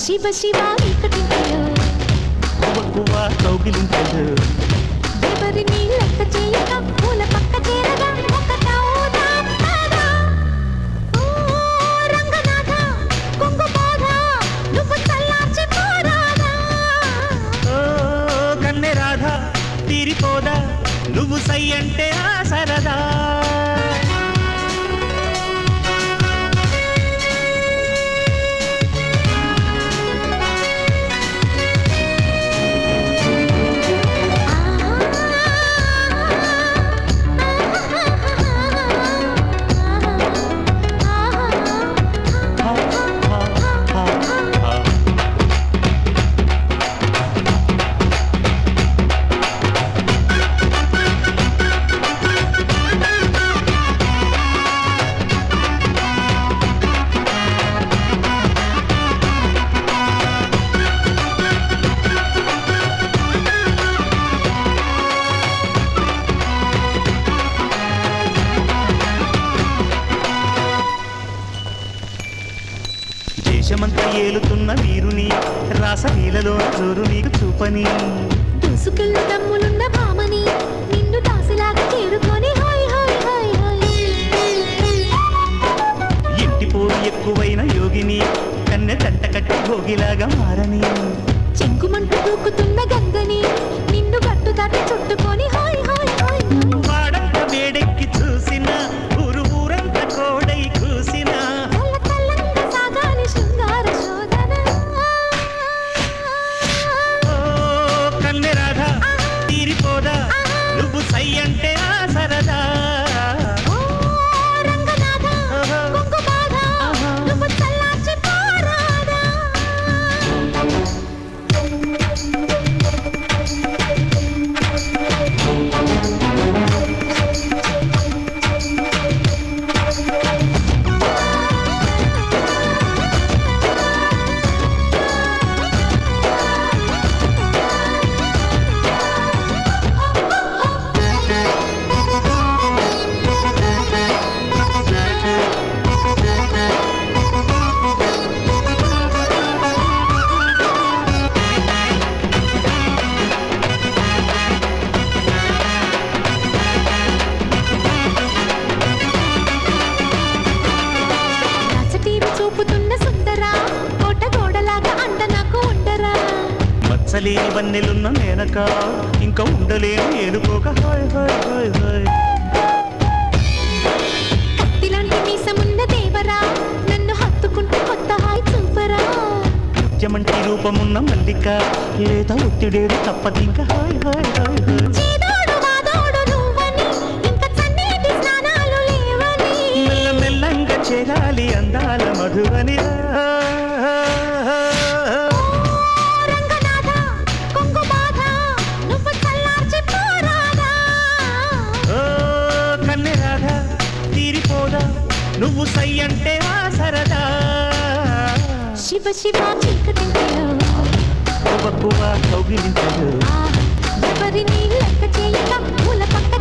శివ శివ ఇక్కడింతలో కువ్వ కౌగిలింతలు ఎవరిని లెక్క చేయక పూల పక్క చేరగా ఒకటవుదాం పదా. ఓ రంగనాథ కొంగు బాధ నువ్వు చల్లార్చి పోరాదా. ఓ కన్నె రాధ తీరిపోదా నువ్వు సై అంటే ఆ సరదా. దేశమంతా ఏలుతున్న వీరుని రాసలీలలో జోరు నీకు చూపని. దూసుకెళ్ళు దమ్ములున్న భామని నిన్ను దాసిలాగా చేరుకొని హాయ్ హాయ్ హాయ్ హాయ్. ఇంటి పోరు ఎక్కువైన యోగిని కన్నె తంట కట్టి భోగిలాగా మారని. చెంగుమంటూ దూకుతున్న గంగని నిన్ను గట్టు దాటి చుట్టుకొని హాయ్ హాయ్ హాయ్ హాయ్. వాడంత వేడెక్కి చూసిన ఊరు ఊరంత కోడై కూసిన. కళ్ళ కళ్ళంగా సాగాలి శృంగార శోధన. ఓ కన్నె రాధ తీరిపోదా నువ్వు సై అంటే ఆ సరదా. ఓ రంగనాథ కొంగు బాధ నువ్వు చల్లార్చి పోరాదా. రాచటీవి చూపుతున్న సుందరా కోట గోడలాగా అండ నాకు ఉండరా. మచ్చలేని వన్నెలున్న మేనక ఇంకా ఉండలేని ఏనుకోక హాయ్ హాయ్ హాయ్ హాయ్. కత్తిలాంటి మీసమున్న దేవరా నన్ను హత్తుకుంటూ కొత్త హాయ్ చూపరా. ముత్యమంటి రూపమున్న మల్లిక లేత ఒత్తిడేడు తప్పదింక హాయ్ హాయ్ హాయ్ హాయ్. చీదోడు వాదోడు నువ్వని ఇంకా చన్నీటి స్నానాలు లేవని. మెల్ల మెల్లంగా చేరాలి అందాల మధువని. ఓ రంగనాథ కొంగు బాధ నువ్వు చల్లార్చి పోరాదా. ఓ కన్నె రాధ తీరిపోదా నువ్వు సై అంటే ఆ సరదా. శివ శివ చీకటింతలో కువ్వ కౌగిలింతలు ఎవరిని లెక్క చేయక పూల పక్క